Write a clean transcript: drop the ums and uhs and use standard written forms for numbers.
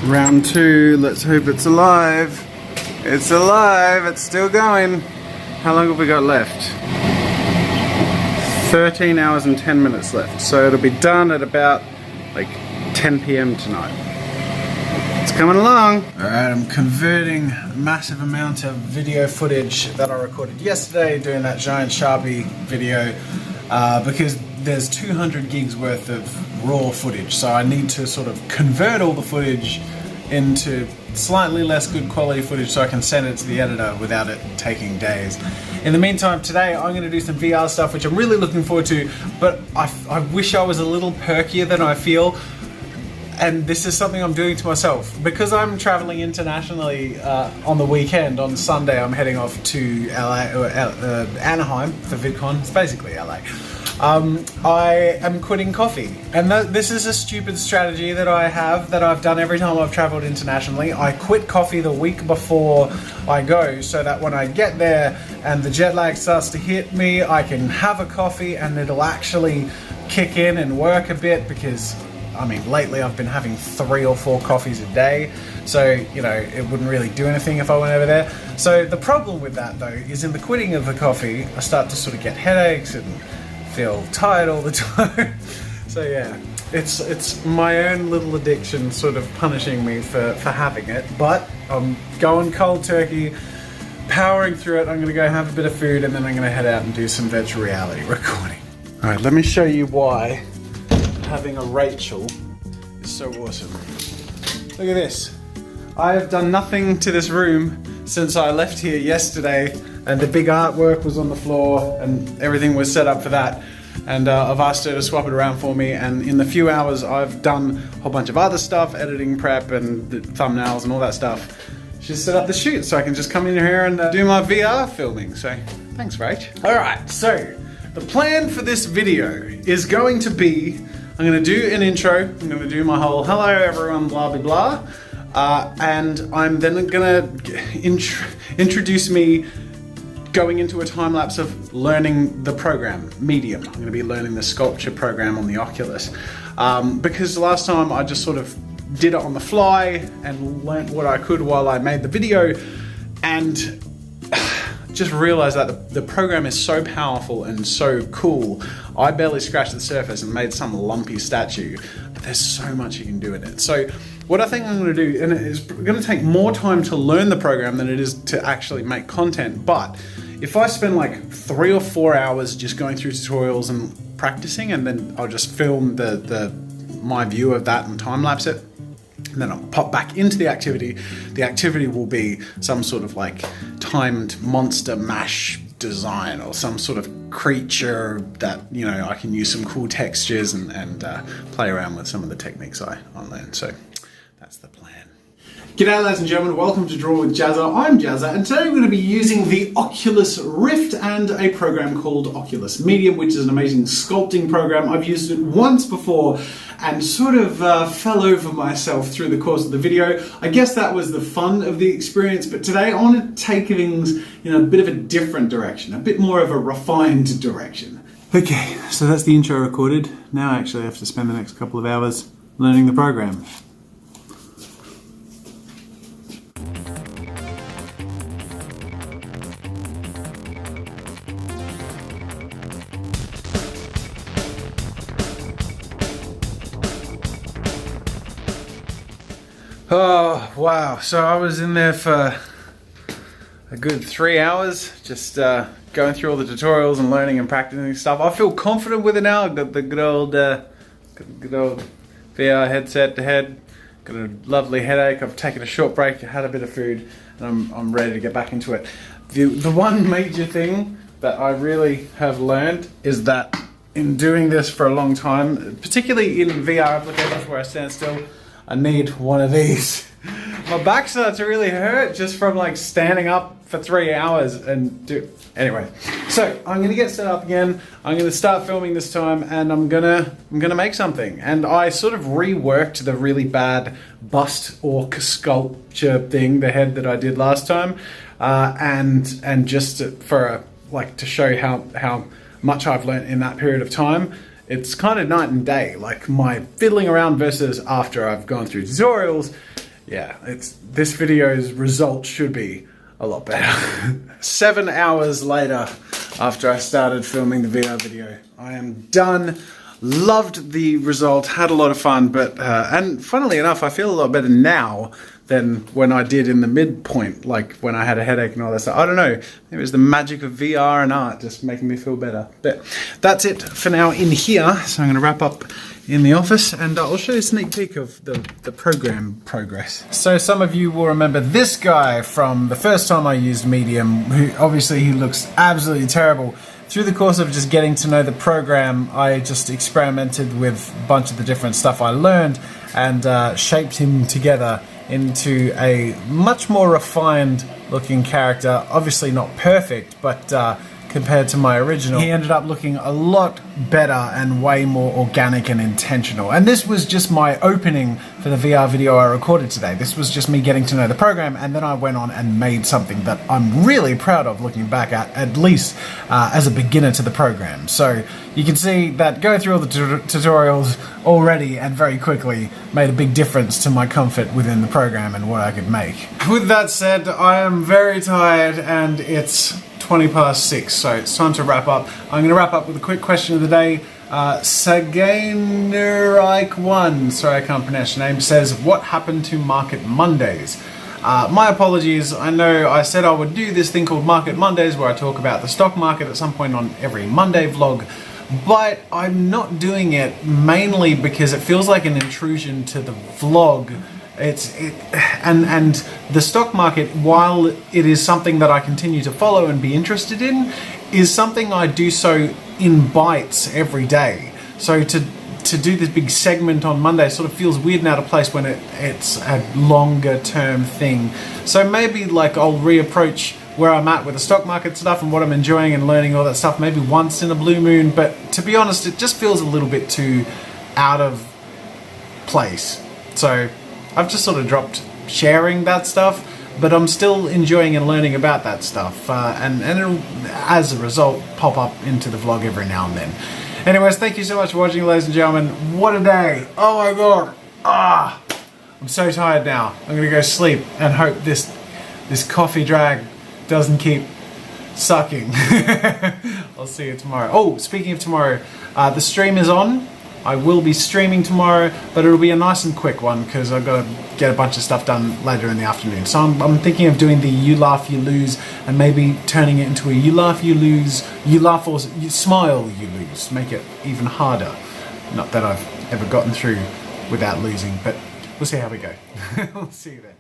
Round two, let's hope it's alive. It's alive, it's still going. How long have we got left? 13 hours and 10 minutes left. So it'll be done at about like 10 p.m. tonight. It's coming along. Alright, I'm converting a massive amount of video footage that I recorded yesterday doing that giant Sharpie video because there's 200 gigs worth of raw footage. So I need to sort of convert all the footage into slightly less good quality footage so I can send it to the editor without it taking days. In the meantime, today I'm going to do some VR stuff which I'm really looking forward to, but I wish I was a little perkier than I feel. And this is something I'm doing to myself. Because I'm traveling internationally on the weekend, on Sunday I'm heading off to Anaheim for VidCon. It's basically LA. I am quitting coffee. And this is a stupid strategy that I have that I've done every time I've traveled internationally. I quit coffee the week before I go so that when I get there and the jet lag starts to hit me, I can have a coffee and it'll actually kick in and work a bit because I mean, lately I've been having 3 or 4 coffees a day, so, you know, it wouldn't really do anything if I went over there. So the problem with that, though, is in the quitting of the coffee, I start to sort of get headaches and feel tired all the time. So yeah, it's my own little addiction sort of punishing me for having it, but I'm going cold turkey, powering through it. I'm going to go have a bit of food and then I'm going to head out and do some virtual reality recording. Alright, let me show you why having a Rachel is so awesome. Look at this. I have done nothing to this room since I left here yesterday, and the big artwork was on the floor and everything was set up for that. And I've asked her to swap it around for me, and in the few hours I've done a whole bunch of other stuff, editing prep and the thumbnails and all that stuff. She's set up the shoot so I can just come in here and do my VR filming. So thanks, Rach. Alright, so the plan for this video is going to be, I'm going to do an intro, I'm going to do my whole hello everyone blah blah blah, and I'm then going to introduce me going into a time lapse of learning the program, Medium. I'm going to be learning the sculpture program on the Oculus, because last time I just sort of did it on the fly and learnt what I could while I made the video, and just realized that the program is so powerful and so cool. I barely scratched the surface and made some lumpy statue, but there's so much you can do in it. So what I think I'm going to do, and it's going to take more time to learn the program than it is to actually make content, but if I spend like 3 or 4 hours just going through tutorials and practicing, and then I'll just film my view of that and time lapse it, and then I'll pop back into the activity. The activity will be some sort of like timed monster mash design or some sort of creature that, you know, I can use some cool textures and play around with some of the techniques I learned. So that's the plan. G'day ladies and gentlemen, welcome to Draw with Jazza. I'm Jazza, and today we're going to be using the Oculus Rift and a program called Oculus Medium, which is an amazing sculpting program. I've used it once before and sort of fell over myself through the course of the video. I guess that was the fun of the experience, but today I want to take things in a bit of a different direction, a bit more of a refined direction. Okay, so that's the intro recorded. Now I actually have to spend the next couple of hours learning the program. Oh, wow. So I was in there for a good 3 hours, just going through all the tutorials and learning and practicing stuff. I feel confident with it now. I've got the good old VR headset to head. Got a lovely headache. I've taken a short break, had a bit of food, and I'm ready to get back into it. The one major thing that I really have learned is that in doing this for a long time, particularly in VR applications where I stand still, I need one of these. My back starts to really hurt just from like standing up for 3 hours and anyway. So I'm gonna get set up again. I'm gonna start filming this time, and I'm gonna make something. And I sort of reworked the really bad bust orc sculpture thing, the head that I did last time, and just to show how much I've learned in that period of time. It's kind of night and day, like my fiddling around versus after I've gone through tutorials yeah, this video's result should be a lot better. 7 hours later, after I started filming the VR video, I am done. Loved the result, had a lot of fun, but and funnily enough, I feel a lot better now than when I did in the midpoint, like when I had a headache and all that stuff. I don't know, it was the magic of VR and art just making me feel better. But that's it for now in here, so I'm going to wrap up in the office and I'll show you a sneak peek of the program progress. So some of you will remember this guy from the first time I used Medium, who obviously he looks absolutely terrible. Through the course of just getting to know the program, I just experimented with a bunch of the different stuff I learned and shaped him together into a much more refined looking character. Obviously not perfect, but compared to my original, he ended up looking a lot better and way more organic and intentional. And this was just my opening for the VR video I recorded today. This was just me getting to know the program, and then I went on and made something that I'm really proud of looking back at least as a beginner to the program. So you can see that going through all the tutorials already and very quickly made a big difference to my comfort within the program and what I could make. With that said, I am very tired and it's 6:20, so it's time to wrap up. I'm going to wrap up with a quick question of the day. Saganerike1, sorry I can't pronounce your name, says, what happened to Market Mondays? My apologies, I know I said I would do this thing called Market Mondays where I talk about the stock market at some point on every Monday vlog, but I'm not doing it mainly because it feels like an intrusion to the vlog. And the stock market, while it is something that I continue to follow and be interested in, is something I do so in bites every day. So to do this big segment on Monday sort of feels weird and out of place when it's a longer term thing. So maybe like I'll reapproach where I'm at with the stock market stuff and what I'm enjoying and learning all that stuff maybe once in a blue moon, but to be honest, it just feels a little bit too out of place. So I've just sort of dropped sharing that stuff, but I'm still enjoying and learning about that stuff, and it'll, as a result, pop up into the vlog every now and then. Anyways, thank you so much for watching, ladies and gentlemen. What a day! Oh my god! I'm so tired now. I'm gonna go sleep and hope this coffee drag doesn't keep sucking. I'll see you tomorrow. Oh, speaking of tomorrow, the stream is on. I will be streaming tomorrow, but it'll be a nice and quick one because I've got to get a bunch of stuff done later in the afternoon. So I'm thinking of doing the you laugh, you lose, and maybe turning it into a you laugh, you lose, you laugh or you smile, you lose. Make it even harder. Not that I've ever gotten through without losing, but we'll see how we go. We'll see you then.